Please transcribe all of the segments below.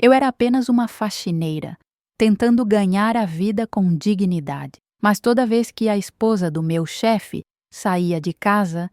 Eu era apenas uma faxineira, tentando ganhar a vida com dignidade. Mas toda vez que a esposa do meu chefe saía de casa,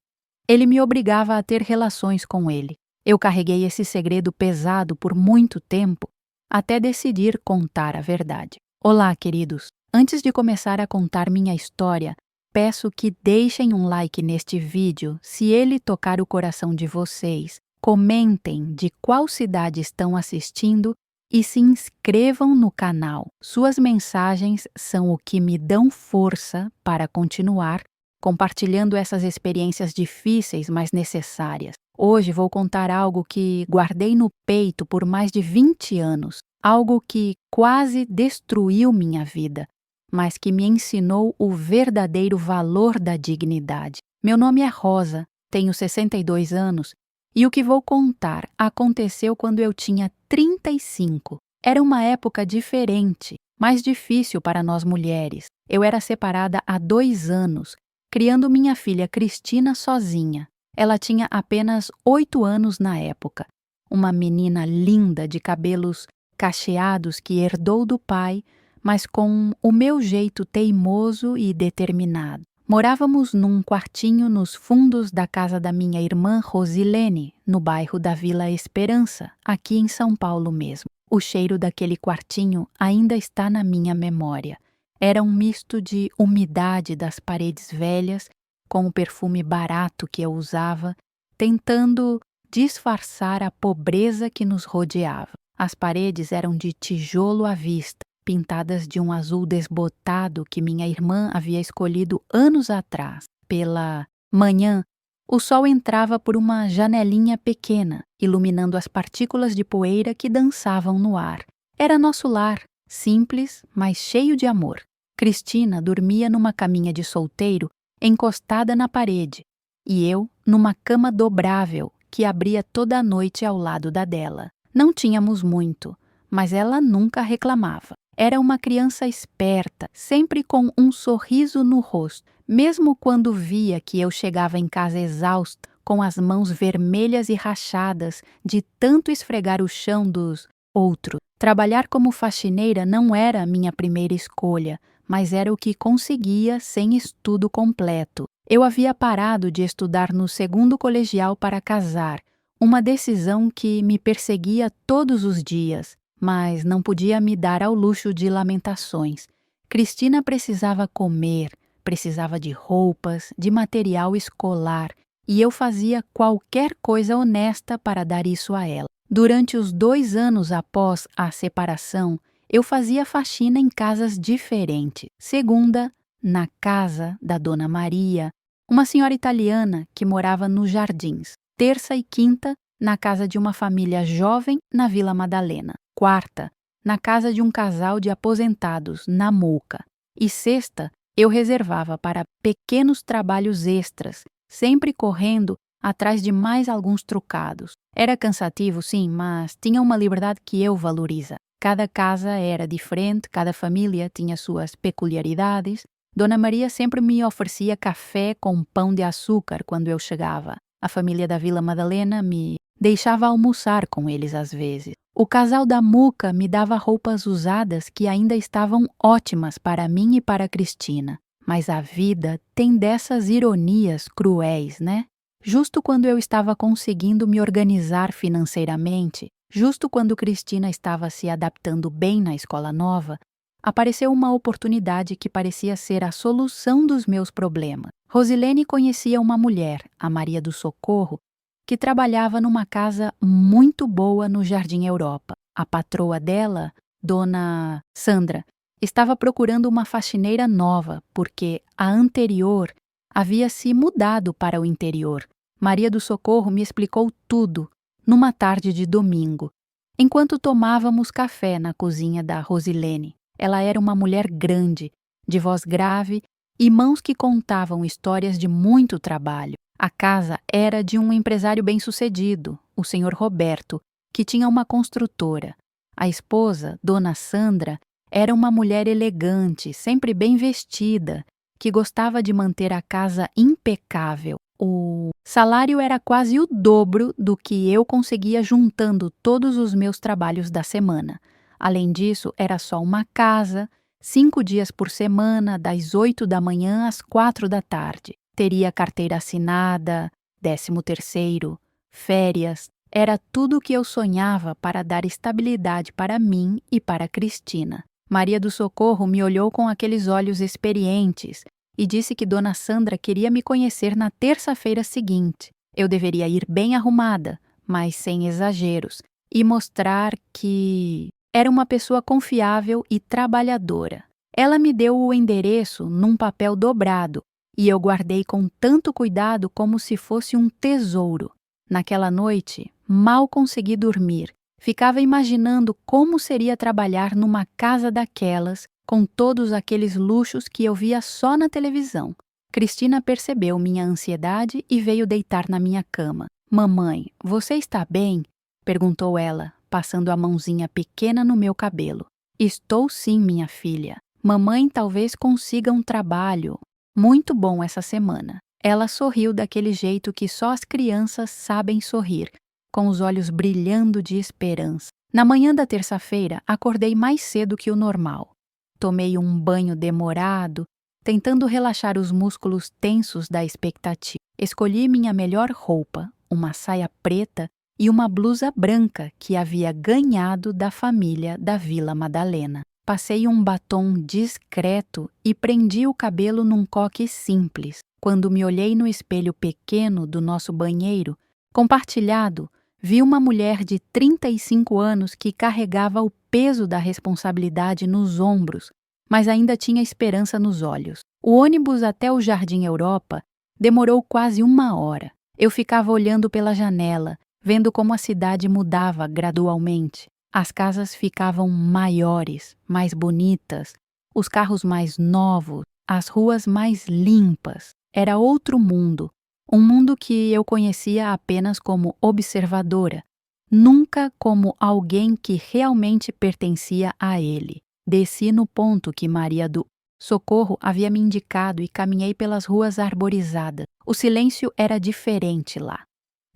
ele me obrigava a ter relações com ele. Eu carreguei esse segredo pesado por muito tempo, até decidir contar a verdade. Olá, queridos! Antes de começar a contar minha história, peço que deixem um like neste vídeo se ele tocar o coração de vocês. Comentem de qual cidade estão assistindo e se inscrevam no canal. Suas mensagens são o que me dão força para continuar compartilhando essas experiências difíceis, mas necessárias. Hoje vou contar algo que guardei no peito por mais de 20 anos, algo que quase destruiu minha vida, mas que me ensinou o verdadeiro valor da dignidade. Meu nome é Rosa, tenho 62 anos e o que vou contar aconteceu quando eu tinha 35. Era uma época diferente, mais difícil para nós mulheres. Eu era separada há 2 anos, criando minha filha Cristina sozinha. Ela tinha apenas 8 anos na época. Uma menina linda de cabelos cacheados que herdou do pai, mas com o meu jeito teimoso e determinado. Morávamos num quartinho nos fundos da casa da minha irmã Rosilene, no bairro da Vila Esperança, aqui em São Paulo mesmo. O cheiro daquele quartinho ainda está na minha memória. Era um misto de umidade das paredes velhas com o perfume barato que eu usava, tentando disfarçar a pobreza que nos rodeava. As paredes eram de tijolo à vista, pintadas de um azul desbotado que minha irmã havia escolhido anos atrás. Pela manhã, o sol entrava por uma janelinha pequena, iluminando as partículas de poeira que dançavam no ar. Era nosso lar, simples, mas cheio de amor. Cristina dormia numa caminha de solteiro encostada na parede, e eu numa cama dobrável que abria toda a noite ao lado da dela. Não tínhamos muito, mas ela nunca reclamava. Era uma criança esperta, sempre com um sorriso no rosto, mesmo quando via que eu chegava em casa exausta, com as mãos vermelhas e rachadas de tanto esfregar o chão dos outros. Trabalhar como faxineira não era a minha primeira escolha, mas era o que conseguia sem estudo completo. Eu havia parado de estudar no segundo colegial para casar, uma decisão que me perseguia todos os dias, mas não podia me dar ao luxo de lamentações. Cristina precisava comer, precisava de roupas, de material escolar, e eu fazia qualquer coisa honesta para dar isso a ela. Durante os 2 anos após a separação, eu fazia faxina em casas diferentes. Segunda, na casa da Dona Maria, uma senhora italiana que morava nos Jardins. Terça e quinta, na casa de uma família jovem na Vila Madalena. Quarta, na casa de um casal de aposentados, na Moca. E sexta, eu reservava para pequenos trabalhos extras, sempre correndo atrás de mais alguns trocados. Era cansativo, sim, mas tinha uma liberdade que eu valorizo. Cada casa era diferente, cada família tinha suas peculiaridades. Dona Maria sempre me oferecia café com pão de açúcar quando eu chegava. A família da Vila Madalena me deixava almoçar com eles às vezes. O casal da Muca me dava roupas usadas que ainda estavam ótimas para mim e para Cristina. Mas a vida tem dessas ironias cruéis, né? Justo quando eu estava conseguindo me organizar financeiramente, justo quando Cristina estava se adaptando bem na escola nova, apareceu uma oportunidade que parecia ser a solução dos meus problemas. Rosilene conhecia uma mulher, a Maria do Socorro, que trabalhava numa casa muito boa no Jardim Europa. A patroa dela, Dona Sandra, estava procurando uma faxineira nova, porque a anterior havia se mudado para o interior. Maria do Socorro me explicou tudo numa tarde de domingo, enquanto tomávamos café na cozinha da Rosilene. Ela era uma mulher grande, de voz grave e mãos que contavam histórias de muito trabalho. A casa era de um empresário bem-sucedido, o senhor Roberto, que tinha uma construtora. A esposa, Dona Sandra, era uma mulher elegante, sempre bem vestida, que gostava de manter a casa impecável. O Salário era quase o dobro do que eu conseguia juntando todos os meus trabalhos da semana. Além disso, era só uma casa, 5 dias por semana, das 8 da manhã às 4 da tarde. Teria carteira assinada, 13º, férias. Era tudo o que eu sonhava para dar estabilidade para mim e para Cristina. Maria do Socorro me olhou com aqueles olhos experientes e disse que Dona Sandra queria me conhecer na terça-feira seguinte. Eu deveria ir bem arrumada, mas sem exageros, e mostrar que era uma pessoa confiável e trabalhadora. Ela me deu o endereço num papel dobrado e eu guardei com tanto cuidado como se fosse um tesouro. Naquela noite, mal consegui dormir. Ficava imaginando como seria trabalhar numa casa daquelas, com todos aqueles luxos que eu via só na televisão. Cristina percebeu minha ansiedade e veio deitar na minha cama. "Mamãe, você está bem?" perguntou ela, passando a mãozinha pequena no meu cabelo. "Estou sim, minha filha. Mamãe talvez consiga um trabalho muito bom essa semana." Ela sorriu daquele jeito que só as crianças sabem sorrir, com os olhos brilhando de esperança. Na manhã da terça-feira, acordei mais cedo que o normal. Tomei um banho demorado, tentando relaxar os músculos tensos da expectativa. Escolhi minha melhor roupa, uma saia preta e uma blusa branca que havia ganhado da família da Vila Madalena. Passei um batom discreto e prendi o cabelo num coque simples. Quando me olhei no espelho pequeno do nosso banheiro, compartilhado, vi uma mulher de 35 anos que carregava o peso da responsabilidade nos ombros, mas ainda tinha esperança nos olhos. O ônibus até o Jardim Europa demorou quase 1 hora. Eu ficava olhando pela janela, vendo como a cidade mudava gradualmente. As casas ficavam maiores, mais bonitas, os carros mais novos, as ruas mais limpas. Era outro mundo, um mundo que eu conhecia apenas como observadora, nunca como alguém que realmente pertencia a ele. Desci no ponto que Maria do Socorro havia me indicado e caminhei pelas ruas arborizadas. O silêncio era diferente lá.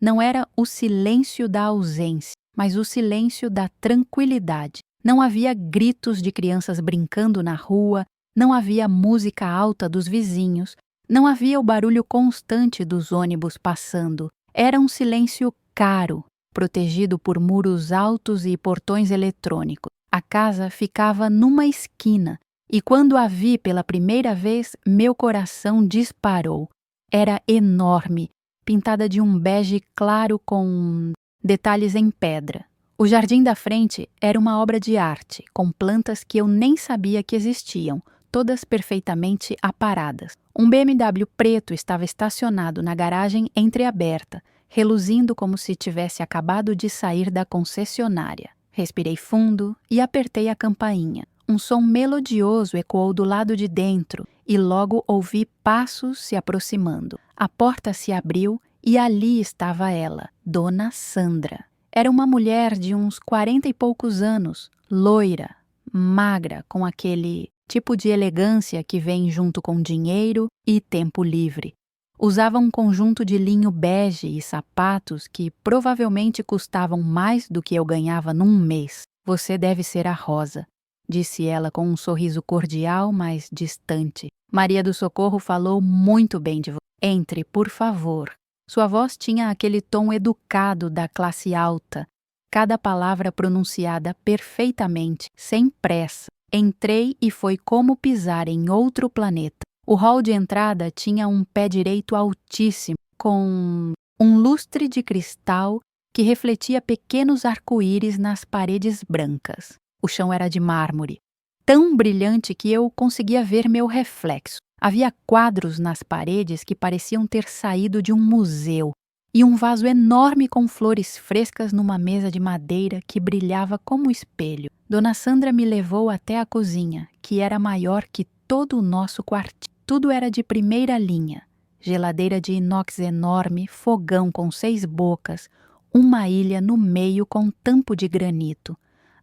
Não era o silêncio da ausência, mas o silêncio da tranquilidade. Não havia gritos de crianças brincando na rua, não havia música alta dos vizinhos, não havia o barulho constante dos ônibus passando. Era um silêncio caro, protegido por muros altos e portões eletrônicos. A casa ficava numa esquina, e quando a vi pela primeira vez, meu coração disparou. Era enorme, pintada de um bege claro com detalhes em pedra. O jardim da frente era uma obra de arte, com plantas que eu nem sabia que existiam, todas perfeitamente aparadas. Um BMW preto estava estacionado na garagem entreaberta, reluzindo como se tivesse acabado de sair da concessionária. Respirei fundo e apertei a campainha. Um som melodioso ecoou do lado de dentro e logo ouvi passos se aproximando. A porta se abriu e ali estava ela, Dona Sandra. Era uma mulher de uns 40 e poucos anos, loira, magra, com aquele tipo de elegância que vem junto com dinheiro e tempo livre. Usava um conjunto de linho bege e sapatos que provavelmente custavam mais do que eu ganhava num mês. "Você deve ser a Rosa", disse ela com um sorriso cordial, mas distante. "Maria do Socorro falou muito bem de você. Entre, por favor." Sua voz tinha aquele tom educado da classe alta, cada palavra pronunciada perfeitamente, sem pressa. Entrei e foi como pisar em outro planeta. O hall de entrada tinha um pé direito altíssimo, com um lustre de cristal que refletia pequenos arco-íris nas paredes brancas. O chão era de mármore, tão brilhante que eu conseguia ver meu reflexo. Havia quadros nas paredes que pareciam ter saído de um museu, e um vaso enorme com flores frescas numa mesa de madeira que brilhava como espelho. Dona Sandra me levou até a cozinha, que era maior que todo o nosso quartinho. Tudo era de primeira linha. Geladeira de inox enorme, fogão com 6 bocas, uma ilha no meio com tampo de granito.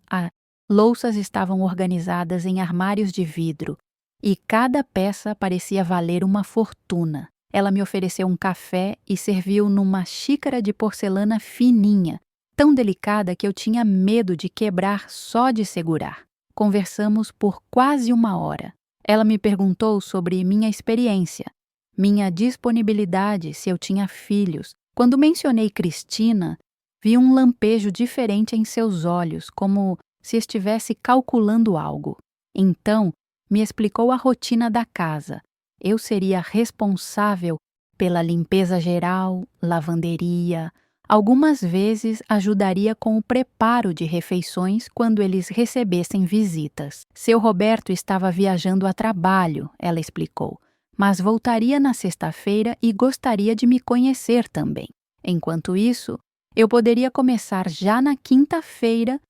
As louças estavam organizadas em armários de vidro, e cada peça parecia valer uma fortuna. Ela me ofereceu um café e serviu numa xícara de porcelana fininha, tão delicada que eu tinha medo de quebrar só de segurar. Conversamos por quase 1 hora. Ela me perguntou sobre minha experiência, minha disponibilidade se eu tinha filhos. Quando mencionei Cristina, vi um lampejo diferente em seus olhos, como se estivesse calculando algo. Então, me explicou a rotina da casa. Eu seria responsável pela limpeza geral, lavanderia. Algumas vezes ajudaria com o preparo de refeições quando eles recebessem visitas. Seu Roberto estava viajando a trabalho, ela explicou, mas voltaria na sexta-feira e gostaria de me conhecer também. Enquanto isso, eu poderia começar já na quinta-feira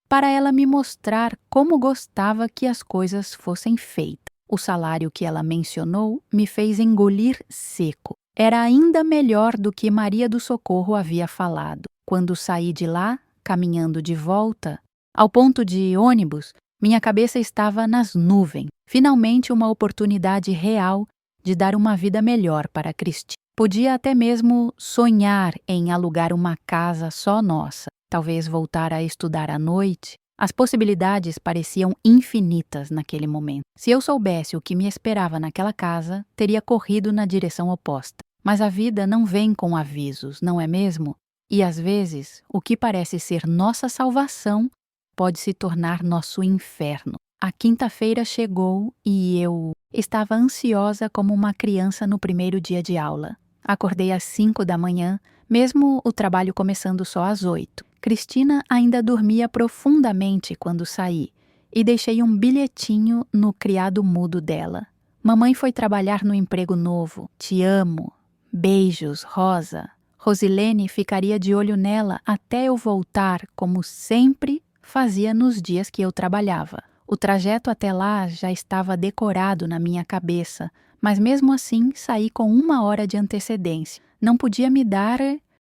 para ela me mostrar como gostava que as coisas fossem feitas. O salário que ela mencionou me fez engolir seco. Era ainda melhor do que Maria do Socorro havia falado. Quando saí de lá, caminhando de volta, ao ponto de ônibus, minha cabeça estava nas nuvens. Finalmente uma oportunidade real de dar uma vida melhor para Cristina. Podia até mesmo sonhar em alugar uma casa só nossa, talvez voltar a estudar à noite. As possibilidades pareciam infinitas naquele momento. Se eu soubesse o que me esperava naquela casa, teria corrido na direção oposta. Mas a vida não vem com avisos, não é mesmo? E às vezes, o que parece ser nossa salvação pode se tornar nosso inferno. A quinta-feira chegou e eu estava ansiosa como uma criança no primeiro dia de aula. Acordei às 5 da manhã, mesmo o trabalho começando só às 8. Cristina ainda dormia profundamente quando saí e deixei um bilhetinho no criado mudo dela. Mamãe foi trabalhar no emprego novo. Te amo. Beijos, Rosa. Rosilene ficaria de olho nela até eu voltar, como sempre fazia nos dias que eu trabalhava. O trajeto até lá já estava decorado na minha cabeça, mas mesmo assim saí com 1 hora de antecedência. Não podia me dar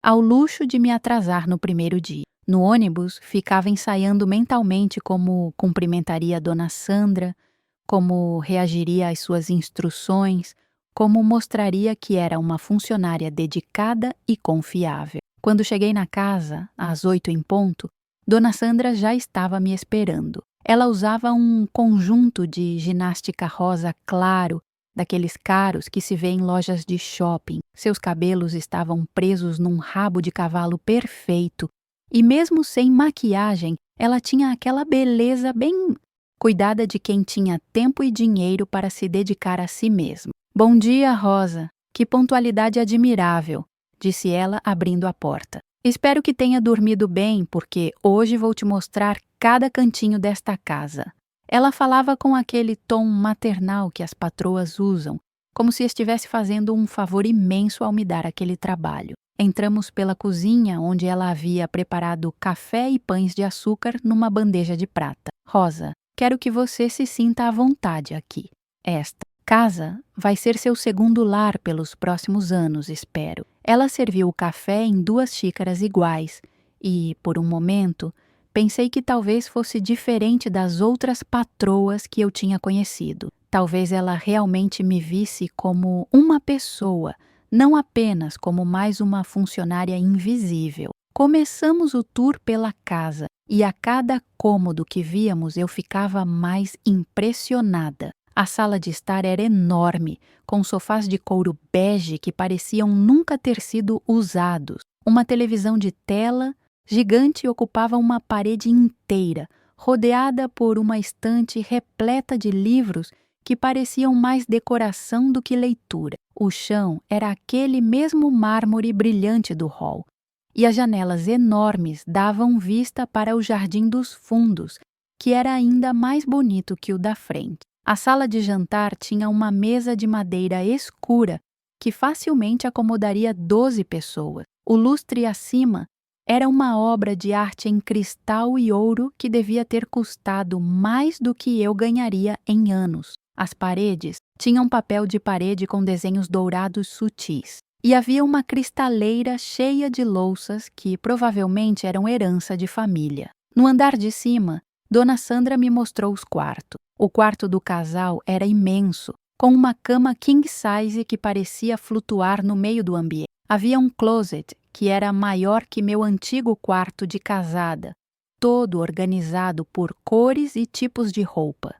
ao luxo de me atrasar no primeiro dia. No ônibus, ficava ensaiando mentalmente como cumprimentaria a Dona Sandra, como reagiria às suas instruções, como mostraria que era uma funcionária dedicada e confiável. Quando cheguei na casa, às 8 em ponto, Dona Sandra já estava me esperando. Ela usava um conjunto de ginástica rosa claro, daqueles caros que se vê em lojas de shopping. Seus cabelos estavam presos num rabo de cavalo perfeito e mesmo sem maquiagem, ela tinha aquela beleza bem cuidada de quem tinha tempo e dinheiro para se dedicar a si mesma. Bom dia, Rosa. Que pontualidade admirável, disse ela abrindo a porta. Espero que tenha dormido bem, porque hoje vou te mostrar cada cantinho desta casa. Ela falava com aquele tom maternal que as patroas usam, como se estivesse fazendo um favor imenso ao me dar aquele trabalho. Entramos pela cozinha, onde ela havia preparado café e pães de açúcar numa bandeja de prata. Rosa, quero que você se sinta à vontade aqui. Esta casa vai ser seu segundo lar pelos próximos anos, espero. Ela serviu o café em 2 xícaras iguais e, por um momento, pensei que talvez fosse diferente das outras patroas que eu tinha conhecido. Talvez ela realmente me visse como uma pessoa, não apenas como mais uma funcionária invisível. Começamos o tour pela casa e a cada cômodo que víamos eu ficava mais impressionada. A sala de estar era enorme, com sofás de couro bege que pareciam nunca ter sido usados. Uma televisão de tela gigante ocupava uma parede inteira, rodeada por uma estante repleta de livros que pareciam mais decoração do que leitura. O chão era aquele mesmo mármore brilhante do hall, e as janelas enormes davam vista para o jardim dos fundos, que era ainda mais bonito que o da frente. A sala de jantar tinha uma mesa de madeira escura que facilmente acomodaria 12 pessoas. O lustre acima era uma obra de arte em cristal e ouro que devia ter custado mais do que eu ganharia em anos. As paredes tinham papel de parede com desenhos dourados sutis. E havia uma cristaleira cheia de louças que provavelmente eram herança de família. No andar de cima, Dona Sandra me mostrou os quartos. O quarto do casal era imenso, com uma cama king size que parecia flutuar no meio do ambiente. Havia um closet que era maior que meu antigo quarto de casada, todo organizado por cores e tipos de roupa.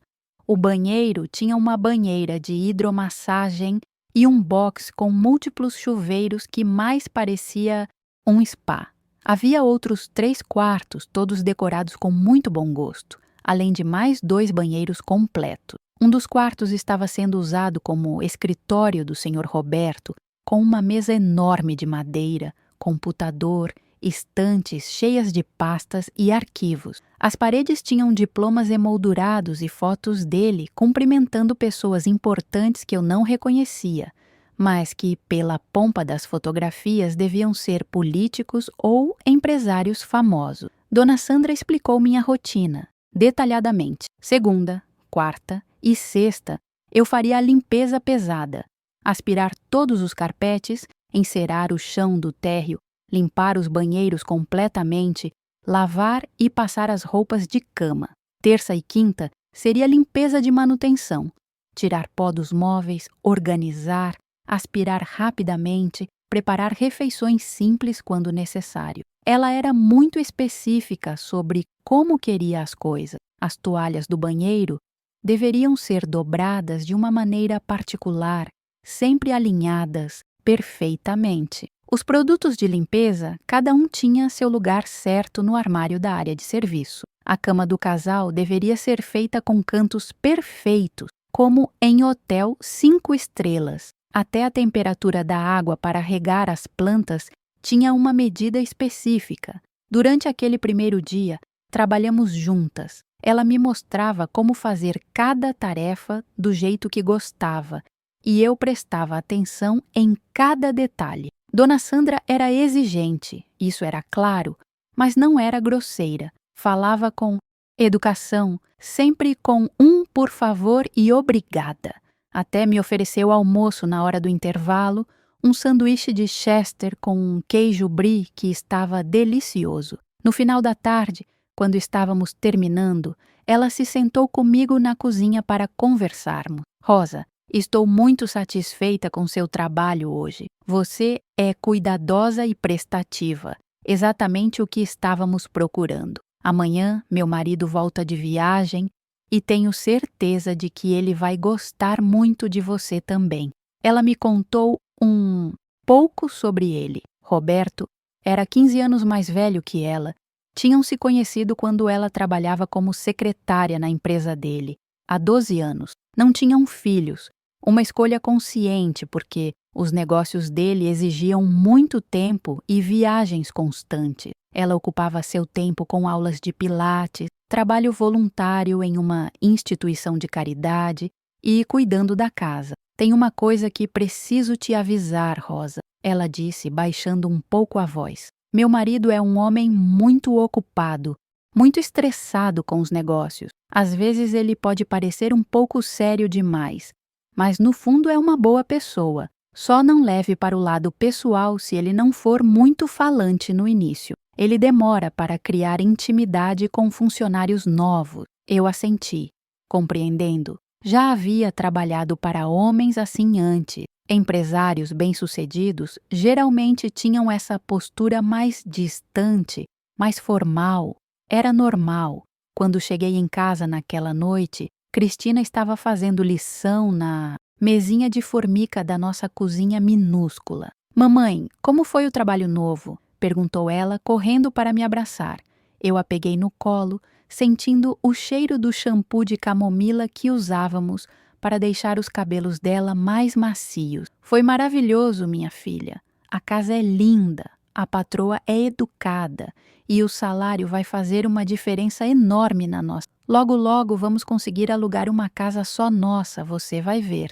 O banheiro tinha uma banheira de hidromassagem e um box com múltiplos chuveiros que mais parecia um spa. Havia outros 3 quartos, todos decorados com muito bom gosto, além de mais 2 banheiros completos. Um dos quartos estava sendo usado como escritório do Sr. Roberto, com uma mesa enorme de madeira, computador, estantes cheias de pastas e arquivos. As paredes tinham diplomas emoldurados e fotos dele cumprimentando pessoas importantes que eu não reconhecia, mas que, pela pompa das fotografias, deviam ser políticos ou empresários famosos. Dona Sandra explicou minha rotina, detalhadamente. Segunda, quarta e sexta, eu faria a limpeza pesada, aspirar todos os carpetes, encerar o chão do térreo, limpar os banheiros completamente, lavar e passar as roupas de cama. Terça e quinta seria limpeza de manutenção, tirar pó dos móveis, organizar, aspirar rapidamente, preparar refeições simples quando necessário. Ela era muito específica sobre como queria as coisas. As toalhas do banheiro deveriam ser dobradas de uma maneira particular, sempre alinhadas perfeitamente. Os produtos de limpeza, cada um tinha seu lugar certo no armário da área de serviço. A cama do casal deveria ser feita com cantos perfeitos, como em hotel 5 estrelas. Até a temperatura da água para regar as plantas tinha uma medida específica. Durante aquele primeiro dia, trabalhamos juntas. Ela me mostrava como fazer cada tarefa do jeito que gostava, e eu prestava atenção em cada detalhe. Dona Sandra era exigente, isso era claro, mas não era grosseira. Falava com educação, sempre com um por favor e obrigada. Até me ofereceu almoço na hora do intervalo, um sanduíche de Chester com um queijo brie que estava delicioso. No final da tarde, quando estávamos terminando, ela se sentou comigo na cozinha para conversarmos. Rosa, estou muito satisfeita com seu trabalho hoje. Você é cuidadosa e prestativa, exatamente o que estávamos procurando. Amanhã, meu marido volta de viagem e tenho certeza de que ele vai gostar muito de você também. Ela me contou um pouco sobre ele. Roberto era 15 anos mais velho que ela. Tinham se conhecido quando ela trabalhava como secretária na empresa dele, há 12 anos. Não tinham filhos, uma escolha consciente porque os negócios dele exigiam muito tempo e viagens constantes. Ela ocupava seu tempo com aulas de pilates, trabalho voluntário em uma instituição de caridade e cuidando da casa. Tem uma coisa que preciso te avisar, Rosa, ela disse, baixando um pouco a voz. Meu marido é um homem muito ocupado, muito estressado com os negócios. Às vezes ele pode parecer um pouco sério demais, mas no fundo é uma boa pessoa. Só não leve para o lado pessoal se ele não for muito falante no início. Ele demora para criar intimidade com funcionários novos. Eu assenti, compreendendo. Já havia trabalhado para homens assim antes. Empresários bem-sucedidos geralmente tinham essa postura mais distante, mais formal. Era normal. Quando cheguei em casa naquela noite, Cristina estava fazendo lição na mesinha de formica da nossa cozinha minúscula. Mamãe, como foi o trabalho novo? Perguntou ela, correndo para me abraçar. Eu a peguei no colo, sentindo o cheiro do shampoo de camomila que usávamos para deixar os cabelos dela mais macios. Foi maravilhoso, minha filha. A casa é linda, a patroa é educada e o salário vai fazer uma diferença enorme na nossa. Logo, logo vamos conseguir alugar uma casa só nossa, você vai ver.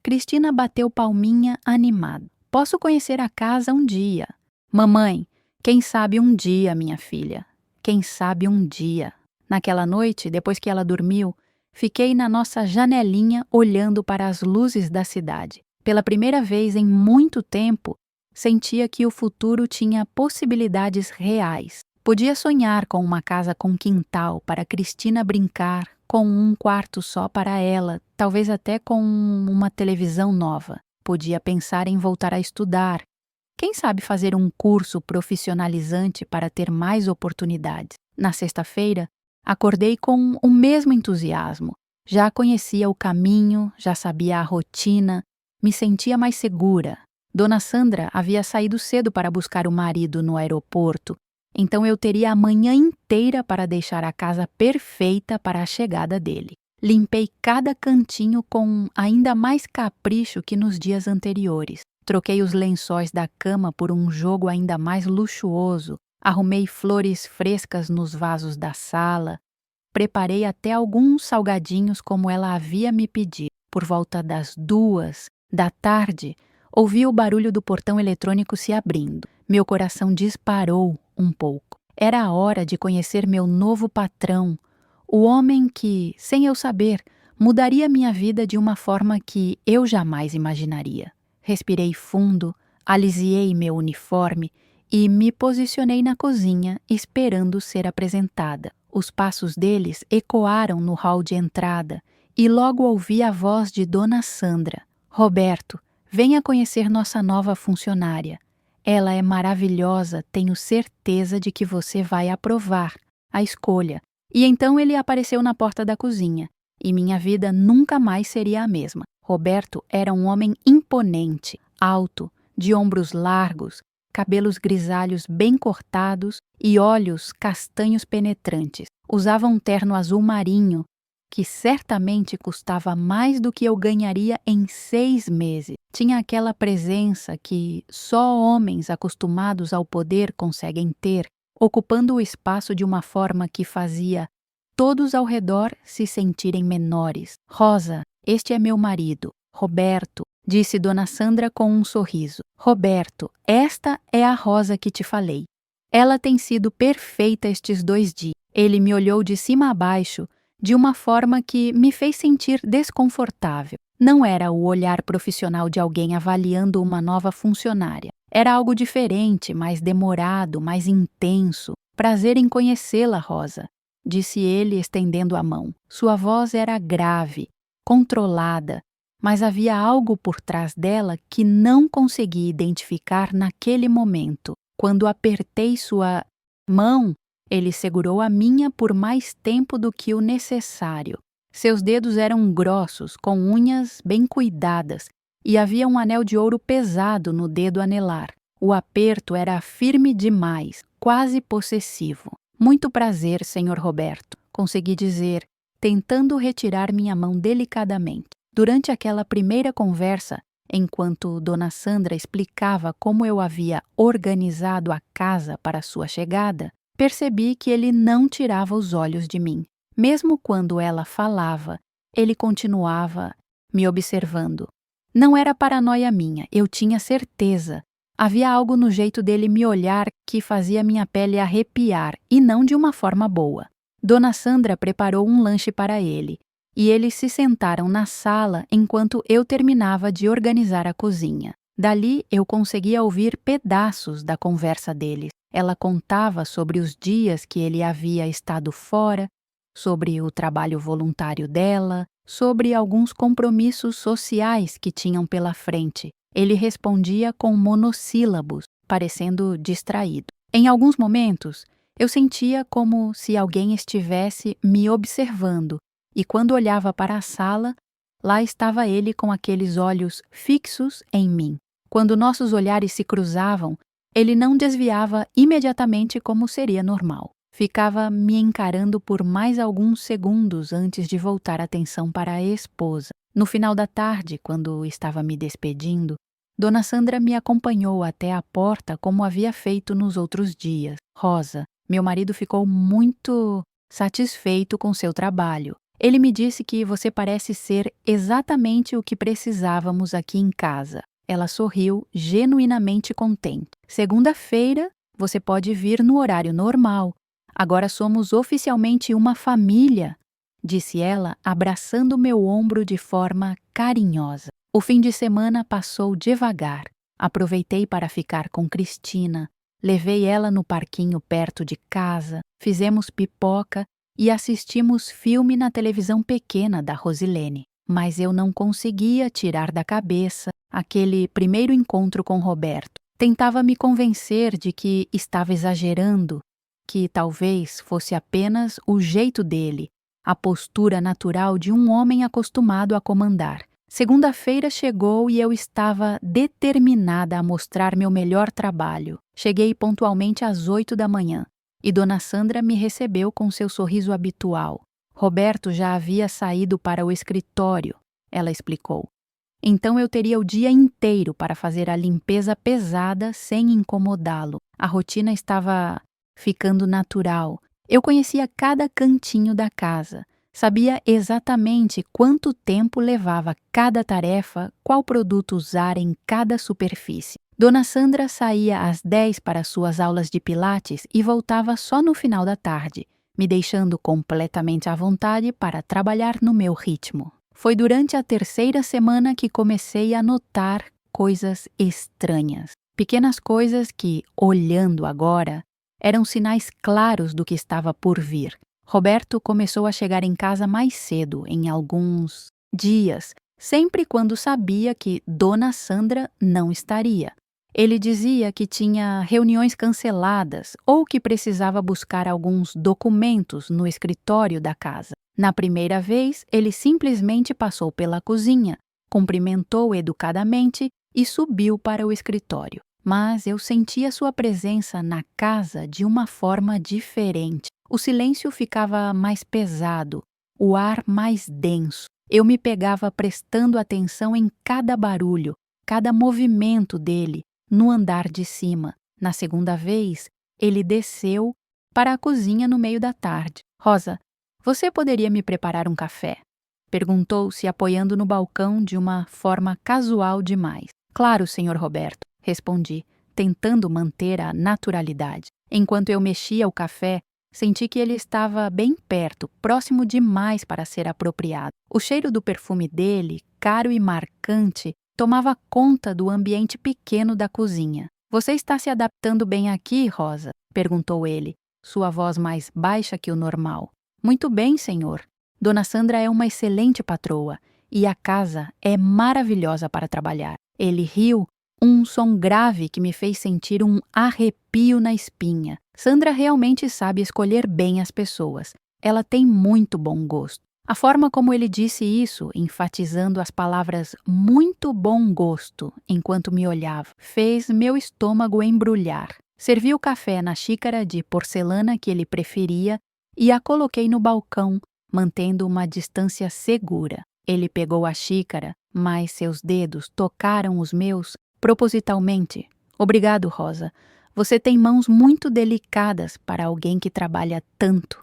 Cristina bateu palminha animada. Posso conhecer a casa um dia. Mamãe, quem sabe um dia, minha filha. Quem sabe um dia. Naquela noite, depois que ela dormiu, fiquei na nossa janelinha olhando para as luzes da cidade. Pela primeira vez em muito tempo, sentia que o futuro tinha possibilidades reais. Podia sonhar com uma casa com quintal para Cristina brincar, com um quarto só para ela, talvez até com uma televisão nova. Podia pensar em voltar a estudar. Quem sabe fazer um curso profissionalizante para ter mais oportunidades. Na sexta-feira, acordei com o mesmo entusiasmo. Já conhecia o caminho, já sabia a rotina, me sentia mais segura. Dona Sandra havia saído cedo para buscar o marido no aeroporto, então eu teria a manhã inteira para deixar a casa perfeita para a chegada dele. Limpei cada cantinho com ainda mais capricho que nos dias anteriores. Troquei os lençóis da cama por um jogo ainda mais luxuoso. Arrumei flores frescas nos vasos da sala. Preparei até alguns salgadinhos como ela havia me pedido. Por volta das 2 da tarde, ouvi o barulho do portão eletrônico se abrindo. Meu coração disparou um pouco. Era a hora de conhecer meu novo patrão, o homem que, sem eu saber, mudaria minha vida de uma forma que eu jamais imaginaria. Respirei fundo, alisiei meu uniforme e me posicionei na cozinha, esperando ser apresentada. Os passos deles ecoaram no hall de entrada e logo ouvi a voz de Dona Sandra. Roberto, venha conhecer nossa nova funcionária. Ela é maravilhosa, tenho certeza de que você vai aprovar a escolha. E então ele apareceu na porta da cozinha, e minha vida nunca mais seria a mesma. Roberto era um homem imponente, alto, de ombros largos, cabelos grisalhos bem cortados e olhos castanhos penetrantes. Usava um terno azul marinho, que certamente custava mais do que eu ganharia em 6 meses. Tinha aquela presença que só homens acostumados ao poder conseguem ter, ocupando o espaço de uma forma que fazia todos ao redor se sentirem menores. Rosa, este é meu marido, Roberto, disse Dona Sandra com um sorriso. Roberto, esta é a Rosa que te falei. Ela tem sido perfeita estes 2 dias. Ele me olhou de cima a baixo, de uma forma que me fez sentir desconfortável. Não era o olhar profissional de alguém avaliando uma nova funcionária. Era algo diferente, mais demorado, mais intenso. Prazer em conhecê-la, Rosa, disse ele estendendo a mão. Sua voz era grave, controlada, mas havia algo por trás dela que não consegui identificar naquele momento. Quando apertei sua mão, ele segurou a minha por mais tempo do que o necessário. Seus dedos eram grossos, com unhas bem cuidadas, e havia um anel de ouro pesado no dedo anelar. O aperto era firme demais, quase possessivo. Muito prazer, Sr. Roberto, consegui dizer, tentando retirar minha mão delicadamente. Durante aquela primeira conversa, enquanto Dona Sandra explicava como eu havia organizado a casa para sua chegada, percebi que ele não tirava os olhos de mim. Mesmo quando ela falava, ele continuava me observando. Não era paranoia minha, eu tinha certeza. Havia algo no jeito dele me olhar que fazia minha pele arrepiar, e não de uma forma boa. Dona Sandra preparou um lanche para ele, e eles se sentaram na sala enquanto eu terminava de organizar a cozinha. Dali eu conseguia ouvir pedaços da conversa deles. Ela contava sobre os dias que ele havia estado fora, sobre o trabalho voluntário dela, sobre alguns compromissos sociais que tinham pela frente. Ele respondia com monossílabos, parecendo distraído. Em alguns momentos, eu sentia como se alguém estivesse me observando, e quando olhava para a sala, lá estava ele com aqueles olhos fixos em mim. Quando nossos olhares se cruzavam, ele não desviava imediatamente como seria normal. Ficava me encarando por mais alguns segundos antes de voltar a atenção para a esposa. No final da tarde, quando estava me despedindo, Dona Sandra me acompanhou até a porta como havia feito nos outros dias. Rosa, meu marido ficou muito satisfeito com seu trabalho. Ele me disse que você parece ser exatamente o que precisávamos aqui em casa. Ela sorriu, genuinamente contente. Segunda-feira, você pode vir no horário normal. Agora somos oficialmente uma família, disse ela, abraçando meu ombro de forma carinhosa. O fim de semana passou devagar. Aproveitei para ficar com Cristina. Levei ela no parquinho perto de casa, fizemos pipoca e assistimos filme na televisão pequena da Rosilene. mas eu não conseguia tirar da cabeça aquele primeiro encontro com Roberto. Tentava me convencer de que estava exagerando, que talvez fosse apenas o jeito dele, a postura natural de um homem acostumado a comandar. Segunda-feira chegou e eu estava determinada a mostrar meu melhor trabalho. Cheguei pontualmente às 8 da manhã e Dona Sandra me recebeu com seu sorriso habitual. Roberto já havia saído para o escritório, ela explicou. Então eu teria o dia inteiro para fazer a limpeza pesada sem incomodá-lo. A rotina estava ficando natural. Eu conhecia cada cantinho da casa. Sabia exatamente quanto tempo levava cada tarefa, qual produto usar em cada superfície. Dona Sandra saía às 10 para suas aulas de pilates e voltava só no final da tarde, me deixando completamente à vontade para trabalhar no meu ritmo. Foi durante a terceira semana que comecei a notar coisas estranhas. Pequenas coisas que, olhando agora, eram sinais claros do que estava por vir. Roberto começou a chegar em casa mais cedo, em alguns dias, sempre quando sabia que Dona Sandra não estaria. Ele dizia que tinha reuniões canceladas ou que precisava buscar alguns documentos no escritório da casa. Na primeira vez, ele simplesmente passou pela cozinha, cumprimentou educadamente e subiu para o escritório. Mas eu sentia sua presença na casa de uma forma diferente. O silêncio ficava mais pesado, o ar mais denso. Eu me pegava prestando atenção em cada barulho, cada movimento dele no andar de cima. Na segunda vez, ele desceu para a cozinha no meio da tarde. Rosa, você poderia me preparar um café? Perguntou, se apoiando no balcão de uma forma casual demais. Claro, senhor Roberto, respondi, tentando manter a naturalidade. Enquanto eu mexia o café, senti que ele estava bem perto, próximo demais para ser apropriado. O cheiro do perfume dele, caro e marcante, tomava conta do ambiente pequeno da cozinha. Você está se adaptando bem aqui, Rosa? Perguntou ele, sua voz mais baixa que o normal. Muito bem, senhor. Dona Sandra é uma excelente patroa e a casa é maravilhosa para trabalhar. Ele riu, um som grave que me fez sentir um arrepio na espinha. Sandra realmente sabe escolher bem as pessoas. Ela tem muito bom gosto. A forma como ele disse isso, enfatizando as palavras muito bom gosto enquanto me olhava, fez meu estômago embrulhar. Servi o café na xícara de porcelana que ele preferia e a coloquei no balcão, mantendo uma distância segura. Ele pegou a xícara, mas seus dedos tocaram os meus propositalmente. Obrigado, Rosa. Você tem mãos muito delicadas para alguém que trabalha tanto.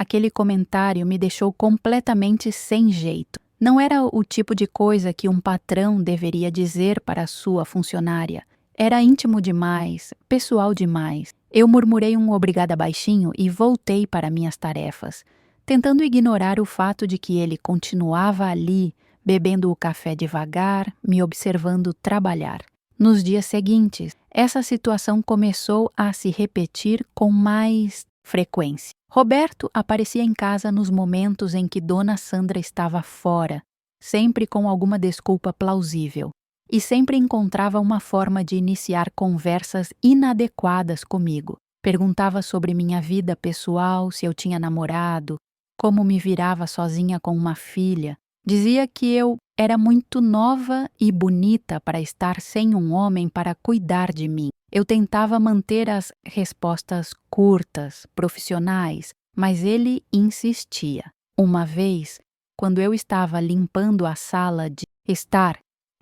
Aquele comentário me deixou completamente sem jeito. Não era o tipo de coisa que um patrão deveria dizer para sua funcionária. Era íntimo demais, pessoal demais. Eu murmurei um obrigada baixinho e voltei para minhas tarefas, tentando ignorar o fato de que ele continuava ali, bebendo o café devagar, me observando trabalhar. Nos dias seguintes, essa situação começou a se repetir com mais frequência. Roberto aparecia em casa nos momentos em que Dona Sandra estava fora, sempre com alguma desculpa plausível, e sempre encontrava uma forma de iniciar conversas inadequadas comigo. Perguntava sobre minha vida pessoal, se eu tinha namorado, como me virava sozinha com uma filha. Dizia que eu era muito nova e bonita para estar sem um homem para cuidar de mim. Eu tentava manter as respostas curtas, profissionais, mas ele insistia. Uma vez, quando eu estava limpando a sala de estar,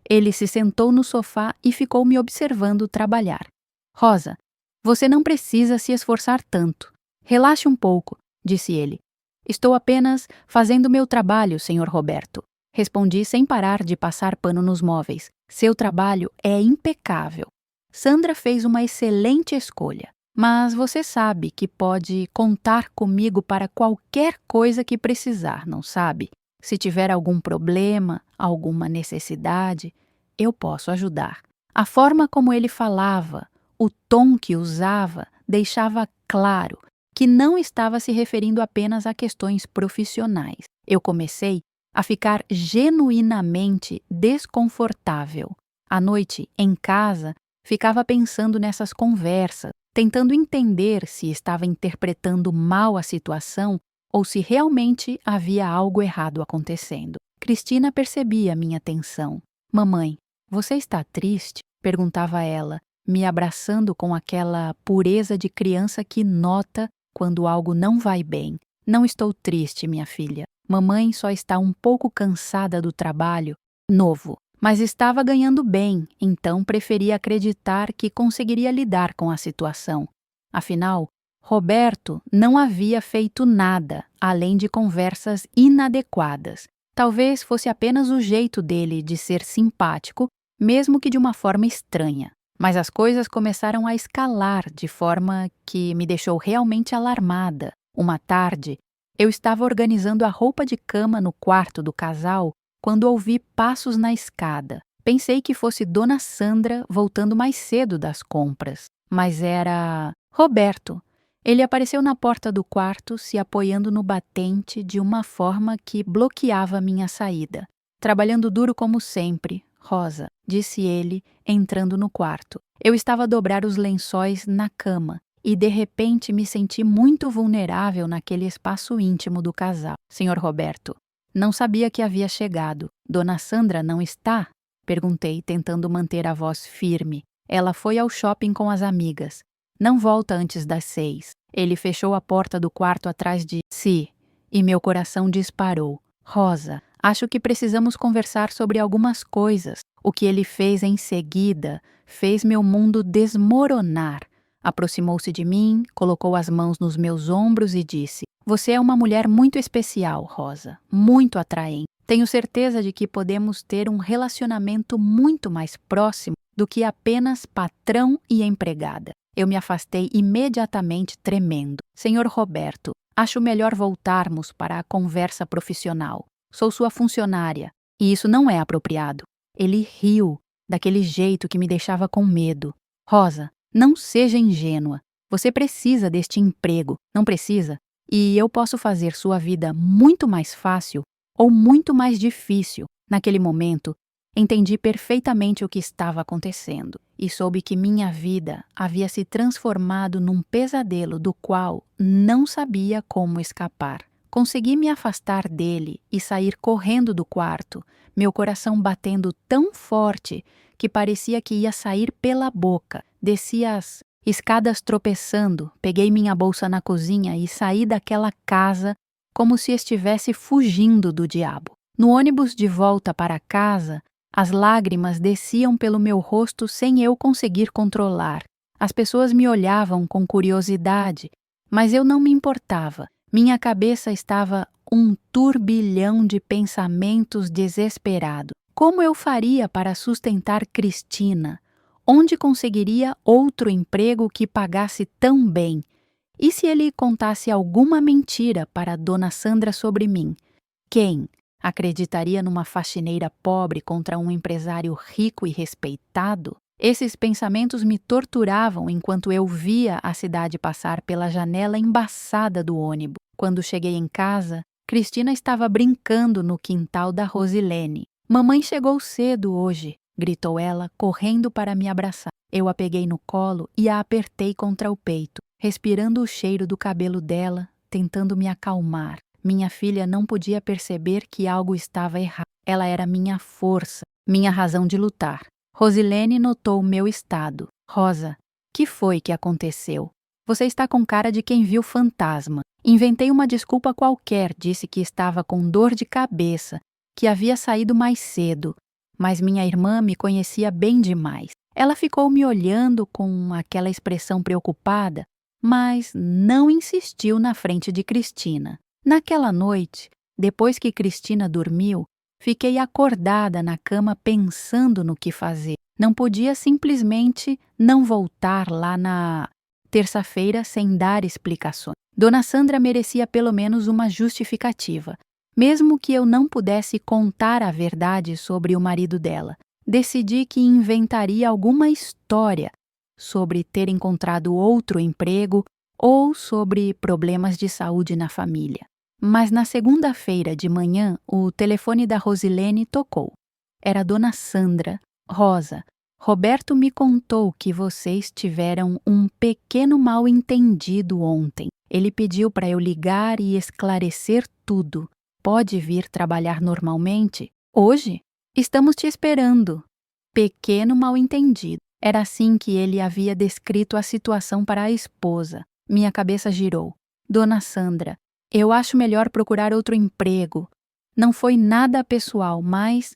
ele se sentou no sofá e ficou me observando trabalhar. Rosa, você não precisa se esforçar tanto. Relaxe um pouco, disse ele. Estou apenas fazendo meu trabalho, senhor Roberto. Respondi sem parar de passar pano nos móveis. Seu trabalho é impecável. Sandra fez uma excelente escolha, mas você sabe que pode contar comigo para qualquer coisa que precisar, não sabe? Se tiver algum problema, alguma necessidade, eu posso ajudar. A forma como ele falava, o tom que usava, deixava claro que não estava se referindo apenas a questões profissionais. Eu comecei a ficar genuinamente desconfortável. À noite, em casa, ficava pensando nessas conversas, tentando entender se estava interpretando mal a situação ou se realmente havia algo errado acontecendo. Cristina percebia minha tensão. Mamãe, você está triste? Perguntava ela, me abraçando com aquela pureza de criança que nota quando algo não vai bem. Não estou triste, minha filha. Mamãe só está um pouco cansada do trabalho novo, mas estava ganhando bem, então preferia acreditar que conseguiria lidar com a situação. Afinal, Roberto não havia feito nada além de conversas inadequadas. Talvez fosse apenas o jeito dele de ser simpático, mesmo que de uma forma estranha. Mas as coisas começaram a escalar de forma que me deixou realmente alarmada. Uma tarde, eu estava organizando a roupa de cama no quarto do casal quando ouvi passos na escada. Pensei que fosse Dona Sandra voltando mais cedo das compras, mas era Roberto. Ele apareceu na porta do quarto, se apoiando no batente de uma forma que bloqueava minha saída. Trabalhando duro como sempre, Rosa, disse ele, entrando no quarto. Eu estava a dobrar os lençóis na cama e de repente me senti muito vulnerável naquele espaço íntimo do casal. Senhor Roberto, não sabia que havia chegado. Dona Sandra não está? Perguntei, tentando manter a voz firme. Ela foi ao shopping com as amigas. Não volta antes das 6. Ele fechou a porta do quarto atrás de si e meu coração disparou. Rosa, acho que precisamos conversar sobre algumas coisas. O que ele fez em seguida fez meu mundo desmoronar. Aproximou-se de mim, colocou as mãos nos meus ombros e disse: Você é uma mulher muito especial, Rosa, muito atraente. Tenho certeza de que podemos ter um relacionamento muito mais próximo do que apenas patrão e empregada. Eu me afastei imediatamente, tremendo. Senhor Roberto, acho melhor voltarmos para a conversa profissional. Sou sua funcionária, e isso não é apropriado. Ele riu, daquele jeito que me deixava com medo. Rosa, não seja ingênua. Você precisa deste emprego, não precisa? E eu posso fazer sua vida muito mais fácil ou muito mais difícil. Naquele momento, entendi perfeitamente o que estava acontecendo e soube que minha vida havia se transformado num pesadelo do qual não sabia como escapar. Consegui me afastar dele e sair correndo do quarto, meu coração batendo tão forte que parecia que ia sair pela boca. Desci as escadas tropeçando, peguei minha bolsa na cozinha e saí daquela casa como se estivesse fugindo do diabo. No ônibus de volta para casa, as lágrimas desciam pelo meu rosto sem eu conseguir controlar. As pessoas me olhavam com curiosidade, mas eu não me importava. Minha cabeça estava um turbilhão de pensamentos desesperados. Como eu faria para sustentar Cristina? Onde conseguiria outro emprego que pagasse tão bem? E se ele contasse alguma mentira para Dona Sandra sobre mim? Quem acreditaria numa faxineira pobre contra um empresário rico e respeitado? Esses pensamentos me torturavam enquanto eu via a cidade passar pela janela embaçada do ônibus. Quando cheguei em casa, Cristina estava brincando no quintal da Rosilene. Mamãe chegou cedo hoje, gritou ela, correndo para me abraçar. Eu a peguei no colo e a apertei contra o peito, respirando o cheiro do cabelo dela, tentando me acalmar. Minha filha não podia perceber que algo estava errado. Ela era minha força, minha razão de lutar. Rosilene notou meu estado. Rosa, que foi que aconteceu? Você está com cara de quem viu fantasma. Inventei uma desculpa qualquer, disse que estava com dor de cabeça, que havia saído mais cedo, mas minha irmã me conhecia bem demais. Ela ficou me olhando com aquela expressão preocupada, mas não insistiu na frente de Cristina. Naquela noite, depois que Cristina dormiu, fiquei acordada na cama pensando no que fazer. Não podia simplesmente não voltar lá na terça-feira sem dar explicações. Dona Sandra merecia pelo menos uma justificativa, mesmo que eu não pudesse contar a verdade sobre o marido dela. Decidi que inventaria alguma história sobre ter encontrado outro emprego ou sobre problemas de saúde na família. Mas na segunda-feira de manhã, o telefone da Rosilene tocou. Era a dona Sandra. Rosa, Roberto me contou que vocês tiveram um pequeno mal-entendido ontem. Ele pediu para eu ligar e esclarecer tudo. Pode vir trabalhar normalmente? Hoje? Estamos te esperando. Pequeno mal-entendido. Era assim que ele havia descrito a situação para a esposa. Minha cabeça girou. Dona Sandra, eu acho melhor procurar outro emprego. Não foi nada pessoal, mas...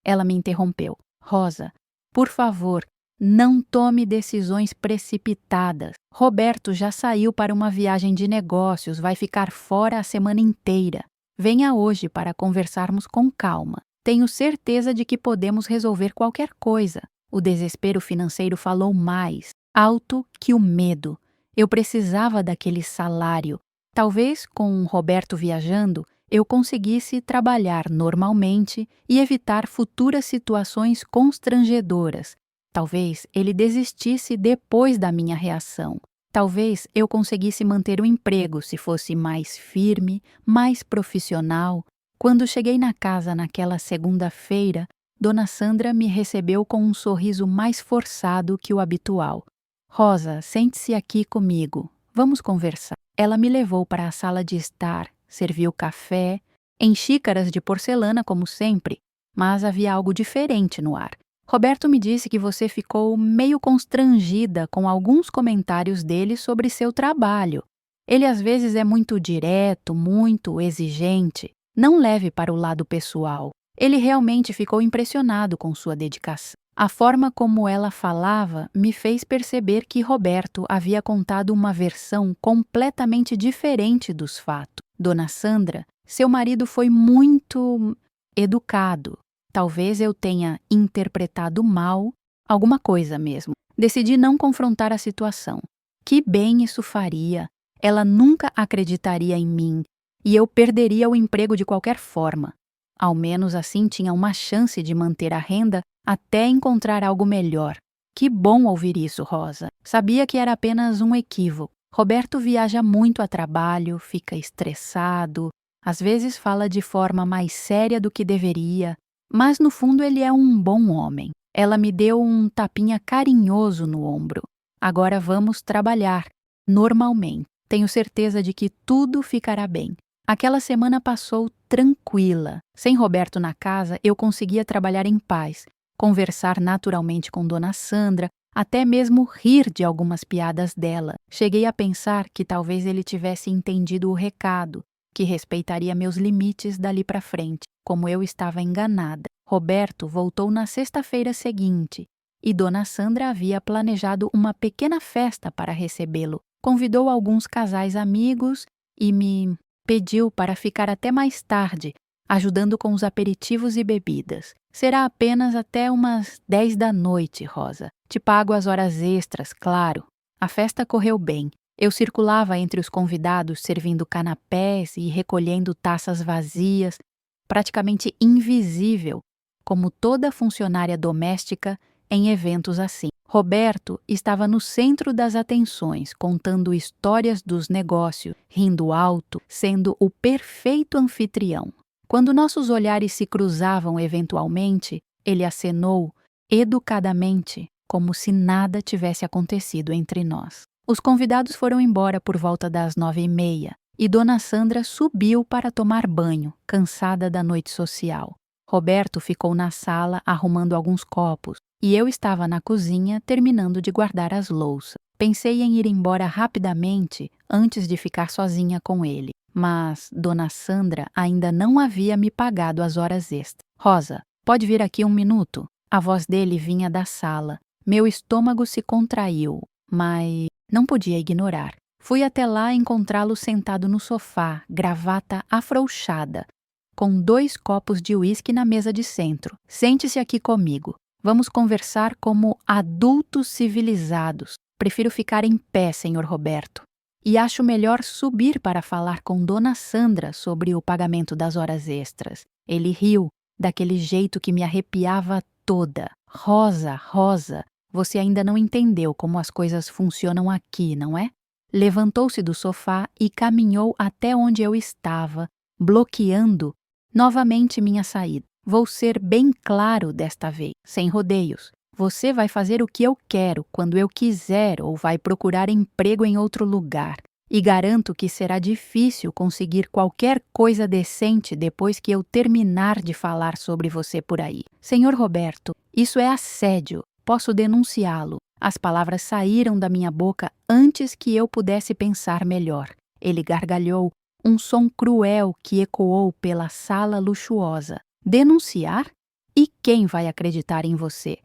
Ela me interrompeu. Rosa, por favor, não tome decisões precipitadas. Roberto já saiu para uma viagem de negócios, vai ficar fora a semana inteira. Venha hoje para conversarmos com calma. Tenho certeza de que podemos resolver qualquer coisa. O desespero financeiro falou mais alto que o medo. Eu precisava daquele salário. Talvez, com Roberto viajando, eu conseguisse trabalhar normalmente e evitar futuras situações constrangedoras. Talvez ele desistisse depois da minha reação. Talvez eu conseguisse manter o emprego se fosse mais firme, mais profissional. Quando cheguei na casa naquela segunda-feira, Dona Sandra me recebeu com um sorriso mais forçado que o habitual. Rosa, sente-se aqui comigo. Vamos conversar. Ela me levou para a sala de estar, serviu café, em xícaras de porcelana como sempre, mas havia algo diferente no ar. Roberto me disse que você ficou meio constrangida com alguns comentários dele sobre seu trabalho. Ele às vezes é muito direto, muito exigente. Não leve para o lado pessoal. Ele realmente ficou impressionado com sua dedicação. A forma como ela falava me fez perceber que Roberto havia contado uma versão completamente diferente dos fatos. Dona Sandra, seu marido foi muito educado. Talvez eu tenha interpretado mal, alguma coisa mesmo. Decidi não confrontar a situação. Que bem isso faria. Ela nunca acreditaria em mim e eu perderia o emprego de qualquer forma. Ao menos assim tinha uma chance de manter a renda até encontrar algo melhor. Que bom ouvir isso, Rosa. Sabia que era apenas um equívoco. Roberto viaja muito a trabalho, fica estressado, às vezes fala de forma mais séria do que deveria, mas no fundo ele é um bom homem. Ela me deu um tapinha carinhoso no ombro. Agora vamos trabalhar, normalmente. Tenho certeza de que tudo ficará bem. Aquela semana passou tranquila. Sem Roberto na casa, eu conseguia trabalhar em paz, conversar naturalmente com Dona Sandra, até mesmo rir de algumas piadas dela. Cheguei a pensar que talvez ele tivesse entendido o recado, que respeitaria meus limites dali para frente, como eu estava enganada. Roberto voltou na sexta-feira seguinte e Dona Sandra havia planejado uma pequena festa para recebê-lo. Convidou alguns casais amigos e me pediu para ficar até mais tarde, ajudando com os aperitivos e bebidas. Será apenas até umas 10 da noite, Rosa. Te pago as horas extras, claro. A festa correu bem. Eu circulava entre os convidados servindo canapés e recolhendo taças vazias, praticamente invisível, como toda funcionária doméstica em eventos assim. Roberto estava no centro das atenções, contando histórias dos negócios, rindo alto, sendo o perfeito anfitrião. Quando nossos olhares se cruzavam eventualmente, ele acenou educadamente, como se nada tivesse acontecido entre nós. Os convidados foram embora por volta das 9h30 e Dona Sandra subiu para tomar banho, cansada da noite social. Roberto ficou na sala arrumando alguns copos e eu estava na cozinha terminando de guardar as louças. Pensei em ir embora rapidamente antes de ficar sozinha com ele, mas Dona Sandra ainda não havia me pagado as horas extras. Rosa, pode vir aqui um minuto? A voz dele vinha da sala. Meu estômago se contraiu, mas não podia ignorar. Fui até lá encontrá-lo sentado no sofá, gravata afrouxada, com 2 copos de uísque na mesa de centro. Sente-se aqui comigo. Vamos conversar como adultos civilizados. Prefiro ficar em pé, Sr. Roberto. E acho melhor subir para falar com Dona Sandra sobre o pagamento das horas extras. Ele riu, daquele jeito que me arrepiava toda. Rosa, Rosa, você ainda não entendeu como as coisas funcionam aqui, não é? levantou-se do sofá e caminhou até onde eu estava, bloqueando novamente minha saída. Vou ser bem claro desta vez, sem rodeios. Você vai fazer o que eu quero, quando eu quiser, ou vai procurar emprego em outro lugar. E garanto que será difícil conseguir qualquer coisa decente depois que eu terminar de falar sobre você por aí. Senhor Roberto, isso é assédio. Posso denunciá-lo. As palavras saíram da minha boca antes que eu pudesse pensar melhor. Ele gargalhou, um som cruel que ecoou pela sala luxuosa. Denunciar? E quem vai acreditar em você?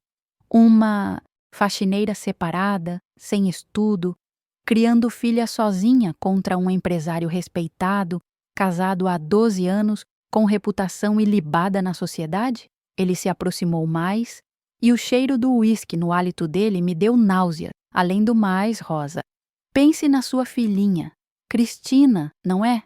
Uma faxineira separada, sem estudo, criando filha sozinha contra um empresário respeitado, casado há 12 anos, com reputação ilibada na sociedade? Ele se aproximou mais e o cheiro do uísque no hálito dele me deu náusea. Além do mais, Rosa, pense na sua filhinha, Cristina, não é?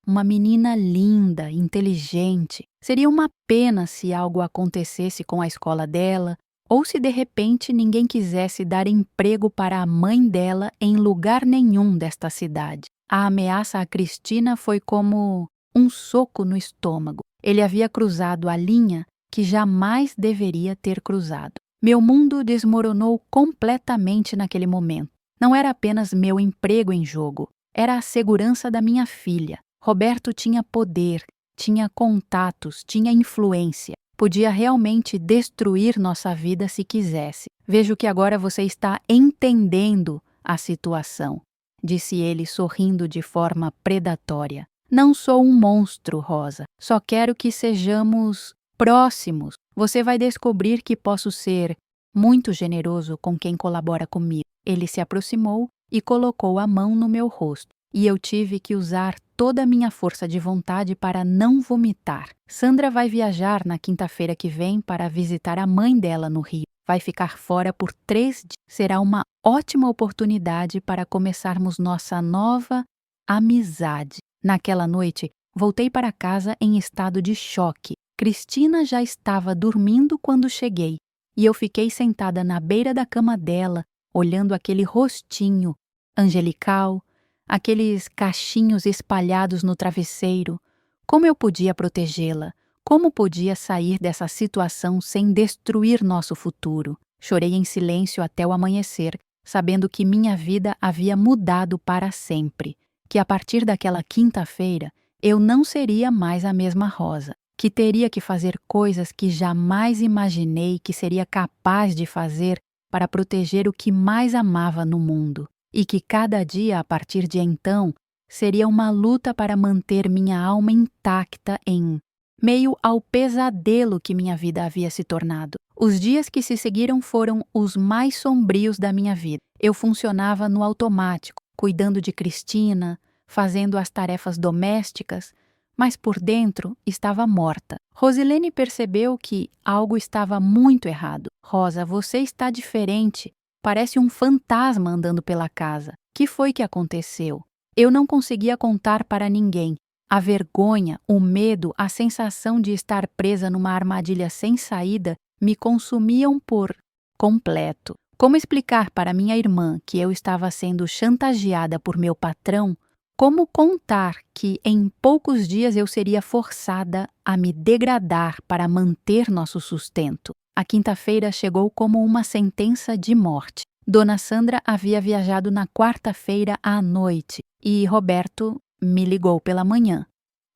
Uma menina linda, inteligente. Seria uma pena se algo acontecesse com a escola dela, ou se de repente ninguém quisesse dar emprego para a mãe dela em lugar nenhum desta cidade. A ameaça a Cristina foi como um soco no estômago. Ele havia cruzado a linha que jamais deveria ter cruzado. Meu mundo desmoronou completamente naquele momento. Não era apenas meu emprego em jogo, era a segurança da minha filha. Roberto tinha poder, tinha contatos, tinha influência. Podia realmente destruir nossa vida se quisesse. Vejo que agora você está entendendo a situação, disse ele sorrindo de forma predatória. Não sou um monstro, Rosa. Só quero que sejamos próximos. Você vai descobrir que posso ser muito generoso com quem colabora comigo. Ele se aproximou e colocou a mão no meu rosto, e eu tive que usar toda a minha força de vontade para não vomitar. Sandra vai viajar na quinta-feira que vem para visitar a mãe dela no Rio. Vai ficar fora por 3 dias. Será uma ótima oportunidade para começarmos nossa nova amizade. Naquela noite, voltei para casa em estado de choque. Cristina já estava dormindo quando cheguei, e eu fiquei sentada na beira da cama dela, olhando aquele rostinho angelical, aqueles cachinhos espalhados no travesseiro. Como eu podia protegê-la? Como podia sair dessa situação sem destruir nosso futuro? Chorei em silêncio até o amanhecer, sabendo que minha vida havia mudado para sempre, que a partir daquela quinta-feira eu não seria mais a mesma Rosa, que teria que fazer coisas que jamais imaginei que seria capaz de fazer para proteger o que mais amava no mundo. E que cada dia a partir de então seria uma luta para manter minha alma intacta em meio ao pesadelo que minha vida havia se tornado. Os dias que se seguiram foram os mais sombrios da minha vida. Eu funcionava no automático, cuidando de Cristina, fazendo as tarefas domésticas, mas por dentro estava morta. Rosilene percebeu que algo estava muito errado. Rosa, você está diferente. Parece um fantasma andando pela casa. Que foi que aconteceu? Eu não conseguia contar para ninguém. A vergonha, o medo, a sensação de estar presa numa armadilha sem saída me consumiam por completo. Como explicar para minha irmã que eu estava sendo chantageada por meu patrão? Como contar que em poucos dias eu seria forçada a me degradar para manter nosso sustento? A quinta-feira chegou como uma sentença de morte. Dona Sandra havia viajado na quarta-feira à noite e Roberto me ligou pela manhã.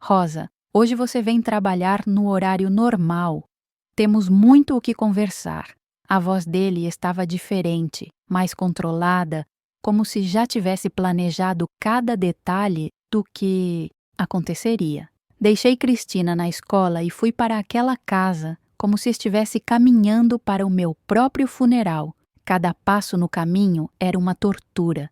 Rosa, hoje você vem trabalhar no horário normal. Temos muito o que conversar. A voz dele estava diferente, mais controlada, como se já tivesse planejado cada detalhe do que aconteceria. Deixei Cristina na escola e fui para aquela casa, como se estivesse caminhando para o meu próprio funeral. Cada passo no caminho era uma tortura.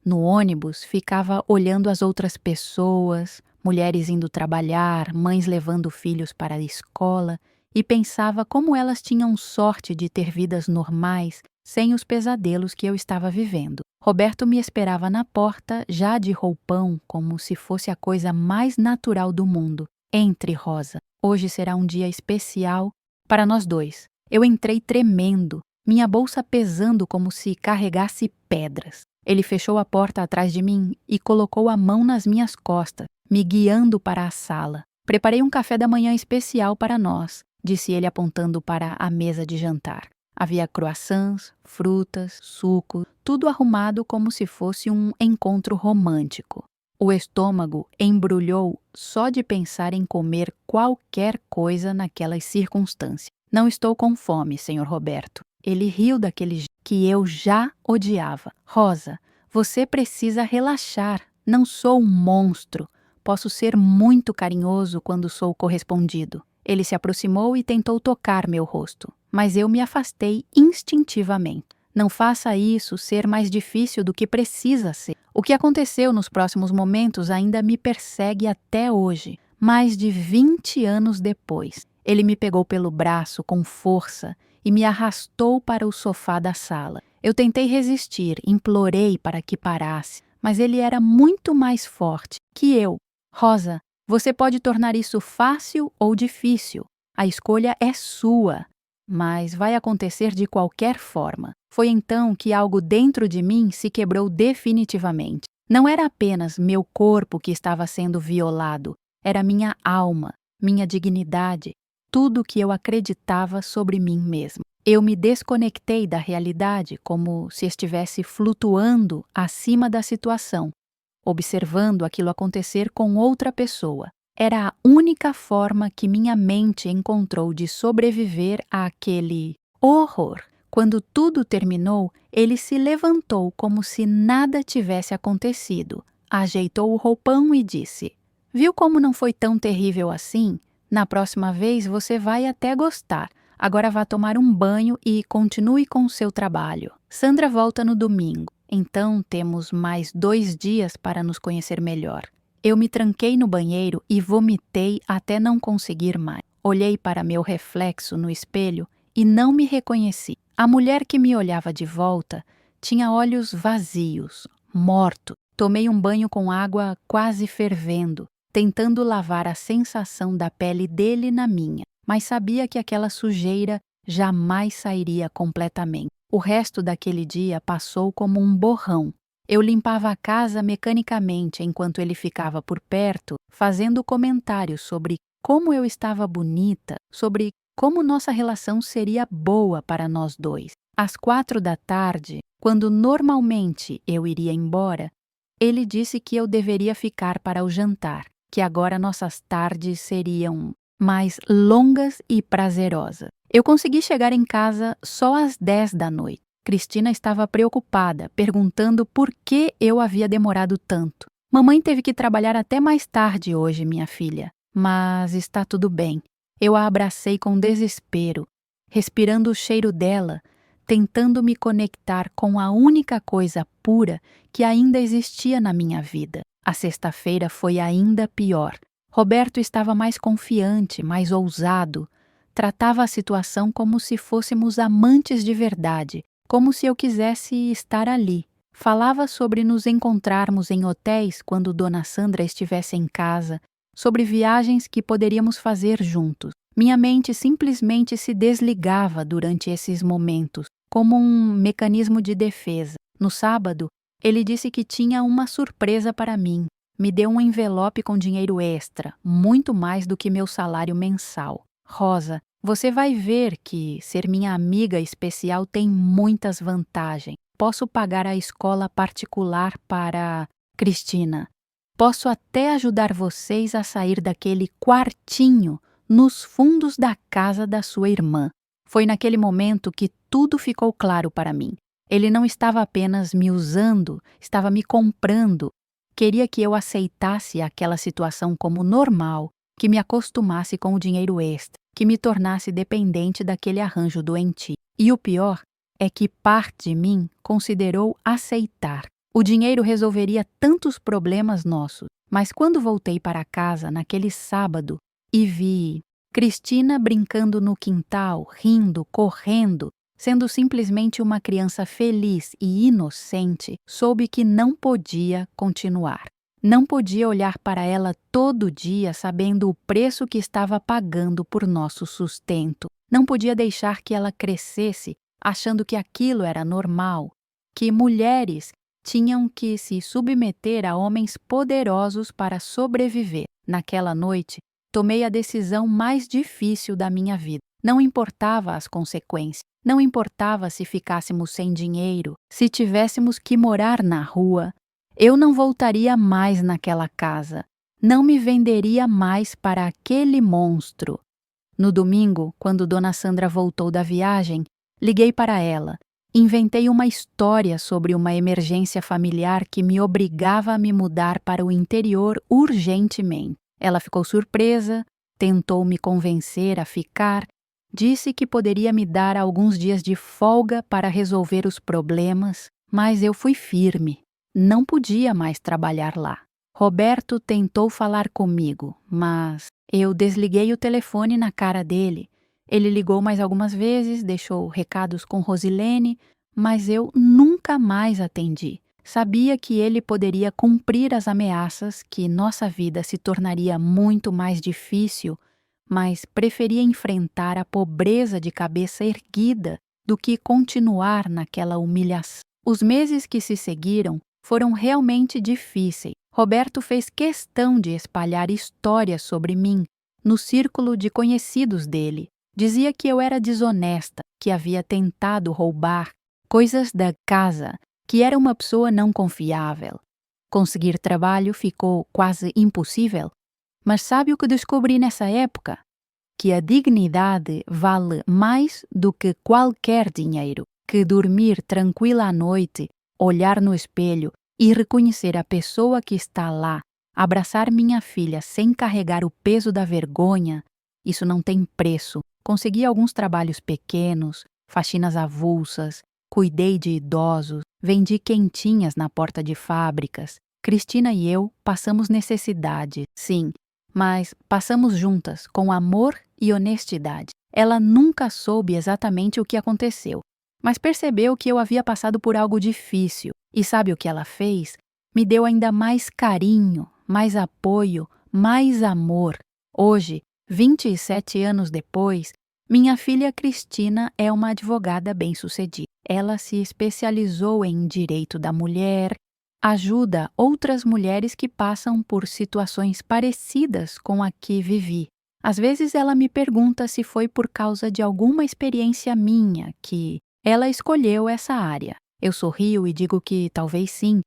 No ônibus, ficava olhando as outras pessoas, mulheres indo trabalhar, mães levando filhos para a escola, e pensava como elas tinham sorte de ter vidas normais, sem os pesadelos que eu estava vivendo. Roberto me esperava na porta, já de roupão, como se fosse a coisa mais natural do mundo. Entre, Rosa. Hoje será um dia especial para nós dois. Eu entrei tremendo, minha bolsa pesando como se carregasse pedras. Ele fechou a porta atrás de mim e colocou a mão nas minhas costas, me guiando para a sala. Preparei um café da manhã especial para nós, disse ele apontando para a mesa de jantar. Havia croissants, frutas, suco, tudo arrumado como se fosse um encontro romântico. O estômago embrulhou só de pensar em comer qualquer coisa naquelas circunstâncias. Não estou com fome, Sr. Roberto. Ele riu daquele jeito que eu já odiava. Rosa, você precisa relaxar. Não sou um monstro. Posso ser muito carinhoso quando sou correspondido. Ele se aproximou e tentou tocar meu rosto, mas eu me afastei instintivamente. Não faça isso ser mais difícil do que precisa ser. O que aconteceu nos próximos momentos ainda me persegue até hoje, mais de 20 anos depois. Ele me pegou pelo braço com força e me arrastou para o sofá da sala. Eu tentei resistir, implorei para que parasse, mas ele era muito mais forte que eu. Rosa, você pode tornar isso fácil ou difícil. A escolha é sua, mas vai acontecer de qualquer forma. Foi então que algo dentro de mim se quebrou definitivamente. Não era apenas meu corpo que estava sendo violado, era minha alma, minha dignidade, tudo que eu acreditava sobre mim mesmo. Eu me desconectei da realidade como se estivesse flutuando acima da situação, observando aquilo acontecer com outra pessoa. Era a única forma que minha mente encontrou de sobreviver àquele horror. Quando tudo terminou, ele se levantou como se nada tivesse acontecido, ajeitou o roupão e disse: "Viu como não foi tão terrível assim? Na próxima vez você vai até gostar. Agora vá tomar um banho e continue com o seu trabalho. Sandra volta no domingo, então temos mais 2 dias para nos conhecer melhor." Eu me tranquei no banheiro e vomitei até não conseguir mais. Olhei para meu reflexo no espelho e não me reconheci. A mulher que me olhava de volta tinha olhos vazios, mortos. Tomei um banho com água quase fervendo, tentando lavar a sensação da pele dele na minha, mas sabia que aquela sujeira jamais sairia completamente. O resto daquele dia passou como um borrão. Eu limpava a casa mecanicamente enquanto ele ficava por perto, fazendo comentários sobre como eu estava bonita, sobre como nossa relação seria boa para nós dois. Às 4 da tarde, quando normalmente eu iria embora, ele disse que eu deveria ficar para o jantar, que agora nossas tardes seriam mais longas e prazerosas. Eu consegui chegar em casa só às 10 da noite. Cristina estava preocupada, perguntando por que eu havia demorado tanto. Mamãe teve que trabalhar até mais tarde hoje, minha filha. Mas está tudo bem. Eu a abracei com desespero, respirando o cheiro dela, tentando me conectar com a única coisa pura que ainda existia na minha vida. A sexta-feira foi ainda pior. Roberto estava mais confiante, mais ousado. Tratava a situação como se fôssemos amantes de verdade, como se eu quisesse estar ali. Falava sobre nos encontrarmos em hotéis quando Dona Sandra estivesse em casa, sobre viagens que poderíamos fazer juntos. Minha mente simplesmente se desligava durante esses momentos, como um mecanismo de defesa. No sábado, ele disse que tinha uma surpresa para mim. Me deu um envelope com dinheiro extra, muito mais do que meu salário mensal. Rosa, você vai ver que ser minha amiga especial tem muitas vantagens. Posso pagar a escola particular para Cristina. Posso até ajudar vocês a sair daquele quartinho nos fundos da casa da sua irmã. Foi naquele momento que tudo ficou claro para mim. Ele não estava apenas me usando, estava me comprando. Queria que eu aceitasse aquela situação como normal, que me acostumasse com o dinheiro extra, que me tornasse dependente daquele arranjo doentio. E o pior é que parte de mim considerou aceitar. O dinheiro resolveria tantos problemas nossos, mas quando voltei para casa naquele sábado e vi Cristina brincando no quintal, rindo, correndo, sendo simplesmente uma criança feliz e inocente, soube que não podia continuar. Não podia olhar para ela todo dia sabendo o preço que estava pagando por nosso sustento. Não podia deixar que ela crescesse achando que aquilo era normal, que mulheres tinham que se submeter a homens poderosos para sobreviver. Naquela noite, tomei a decisão mais difícil da minha vida. Não importava as consequências, não importava se ficássemos sem dinheiro, se tivéssemos que morar na rua. Eu não voltaria mais naquela casa, não me venderia mais para aquele monstro. No domingo, quando Dona Sandra voltou da viagem, liguei para ela. Inventei uma história sobre uma emergência familiar que me obrigava a me mudar para o interior urgentemente. Ela ficou surpresa, tentou me convencer a ficar, disse que poderia me dar alguns dias de folga para resolver os problemas, mas eu fui firme. Não podia mais trabalhar lá. Roberto tentou falar comigo, mas eu desliguei o telefone na cara dele. Ele ligou mais algumas vezes, deixou recados com Rosilene, mas eu nunca mais atendi. Sabia que ele poderia cumprir as ameaças, que nossa vida se tornaria muito mais difícil, mas preferia enfrentar a pobreza de cabeça erguida do que continuar naquela humilhação. Os meses que se seguiram foram realmente difíceis. Roberto fez questão de espalhar histórias sobre mim no círculo de conhecidos dele. Dizia que eu era desonesta, que havia tentado roubar coisas da casa, que era uma pessoa não confiável. Conseguir trabalho ficou quase impossível. Mas sabe o que descobri nessa época? Que a dignidade vale mais do que qualquer dinheiro, que dormir tranquila à noite, olhar no espelho e reconhecer a pessoa que está lá, abraçar minha filha sem carregar o peso da vergonha, isso não tem preço. Consegui alguns trabalhos pequenos, faxinas avulsas, cuidei de idosos, vendi quentinhas na porta de fábricas. Cristina e eu passamos necessidade, sim, mas passamos juntas, com amor e honestidade. Ela nunca soube exatamente o que aconteceu, mas percebeu que eu havia passado por algo difícil. E sabe o que ela fez? Me deu ainda mais carinho, mais apoio, mais amor. Hoje, 27 anos depois, minha filha Cristina é uma advogada bem-sucedida. Ela se especializou em direito da mulher, ajuda outras mulheres que passam por situações parecidas com a que vivi. Às vezes ela me pergunta se foi por causa de alguma experiência minha que ela escolheu essa área. Eu sorrio e digo que talvez sim,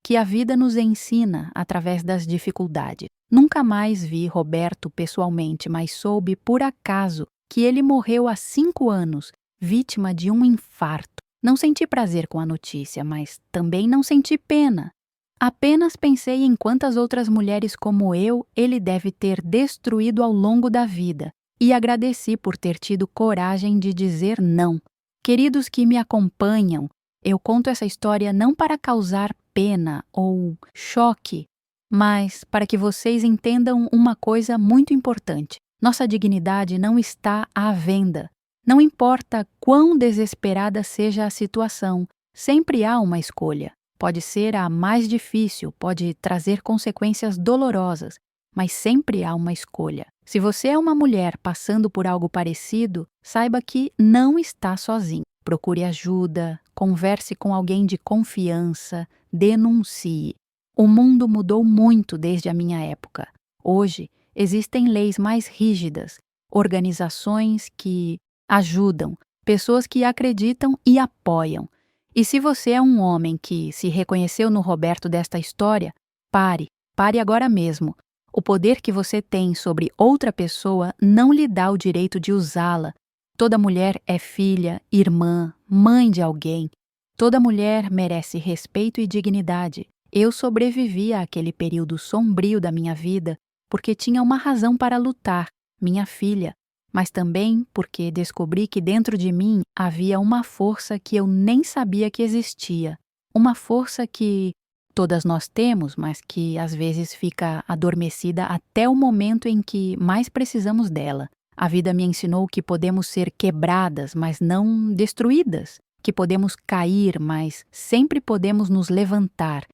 que a vida nos ensina através das dificuldades. Nunca mais vi Roberto pessoalmente, mas soube por acaso que ele morreu há 5 anos, vítima de um infarto. Não senti prazer com a notícia, mas também não senti pena. Apenas pensei em quantas outras mulheres como eu ele deve ter destruído ao longo da vida e agradeci por ter tido coragem de dizer não. Queridos que me acompanham, eu conto essa história não para causar pena ou choque, mas para que vocês entendam uma coisa muito importante. Nossa dignidade não está à venda. Não importa quão desesperada seja a situação, sempre há uma escolha. Pode ser a mais difícil, pode trazer consequências dolorosas, mas sempre há uma escolha. Se você é uma mulher passando por algo parecido, saiba que não está sozinho. Procure ajuda, converse com alguém de confiança, denuncie. O mundo mudou muito desde a minha época. Hoje, existem leis mais rígidas, organizações que ajudam, pessoas que acreditam e apoiam. E se você é um homem que se reconheceu no Roberto desta história, pare agora mesmo. O poder que você tem sobre outra pessoa não lhe dá o direito de usá-la. Toda mulher é filha, irmã, mãe de alguém. Toda mulher merece respeito e dignidade. Eu sobrevivi àquele período sombrio da minha vida porque tinha uma razão para lutar, minha filha, mas também porque descobri que dentro de mim havia uma força que eu nem sabia que existia. Uma força que todas nós temos, mas que às vezes fica adormecida até o momento em que mais precisamos dela. A vida me ensinou que podemos ser quebradas, mas não destruídas, que podemos cair, mas sempre podemos nos levantar,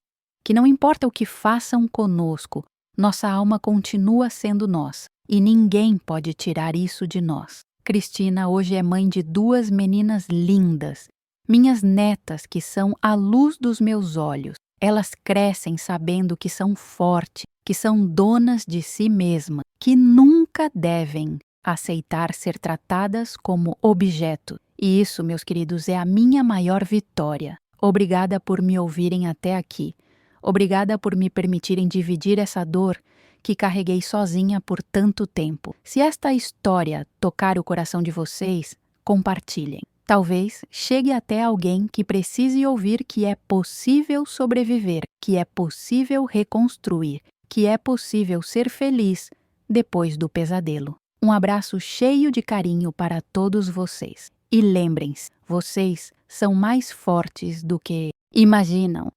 que não importa o que façam conosco, nossa alma continua sendo nossa, e ninguém pode tirar isso de nós. Cristina hoje é mãe de 2 meninas lindas, minhas netas que são a luz dos meus olhos. Elas crescem sabendo que são fortes, que são donas de si mesmas, que nunca devem aceitar ser tratadas como objeto. E isso, meus queridos, é a minha maior vitória. Obrigada por me ouvirem até aqui. Obrigada por me permitirem dividir essa dor que carreguei sozinha por tanto tempo. Se esta história tocar o coração de vocês, compartilhem. Talvez chegue até alguém que precise ouvir que é possível sobreviver, que é possível reconstruir, que é possível ser feliz depois do pesadelo. Um abraço cheio de carinho para todos vocês. E lembrem-se, vocês são mais fortes do que imaginam.